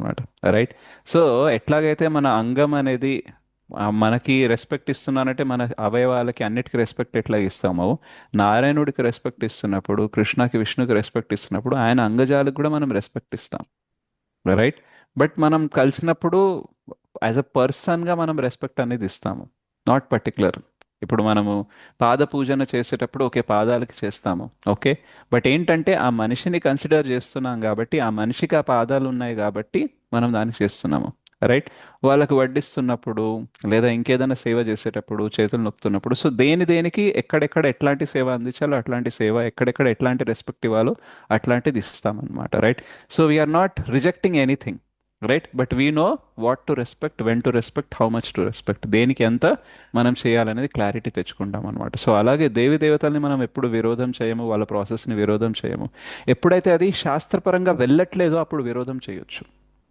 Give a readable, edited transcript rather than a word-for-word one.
అనమాట. Right. So ఎట్లాగైతే మన అంగం అనేది మనకి రెస్పెక్ట్ ఇస్తున్నానంటే మన అవయవాలకి అన్నిటికీ రెస్పెక్ట్ ఎట్లా ఇస్తామో, నారాయణుడికి రెస్పెక్ట్ ఇస్తున్నప్పుడు, కృష్ణకి విష్ణుకి రెస్పెక్ట్ ఇస్తున్నప్పుడు ఆయన అంగజాలకు కూడా మనం రెస్పెక్ట్ ఇస్తాం. రైట్. బట్ మనం కలిసినప్పుడు యాజ్ అ పర్సన్గా మనం రెస్పెక్ట్ అనేది ఇస్తాము, నాట్ పర్టికులర్. ఇప్పుడు మనము పాద పూజన చేసేటప్పుడు ఓకే పాదాలకి చేస్తాము, ఓకే. బట్ ఏంటంటే ఆ మనిషిని కన్సిడర్ చేస్తున్నాం కాబట్టి, ఆ మనిషికి ఆ పాదాలు ఉన్నాయి కాబట్టి మనం దానికి చేస్తున్నాము. రైట్. వాళ్ళకి వడ్డిస్తున్నప్పుడు లేదా ఇంకేదైనా సేవ చేసేటప్పుడు చేతులు నొక్కుతున్నప్పుడు, సో దేని దేనికి ఎక్కడెక్కడ ఎట్లాంటి సేవ అందించాలో అట్లాంటి సేవ, ఎక్కడెక్కడ ఎట్లాంటి రెస్పెక్ట్ ఇవ్వాలో అట్లాంటిది ఇస్తామన్నమాట. Right. So we are not rejecting anything. Right. But we know what to respect, when to respect, how much to respect, దేనికి ఎంత మనం చేయాలనేది క్లారిటీ తెచ్చుకుంటాం అనమాట. సో అలాగే దేవి దేవతల్ని మనం ఎప్పుడు విరోధం చేయము, వాళ్ళ ప్రాసెస్ని విరోధం చేయము. ఎప్పుడైతే అది శాస్త్రపరంగా వెళ్ళట్లేదో అప్పుడు విరోధం చేయొచ్చు.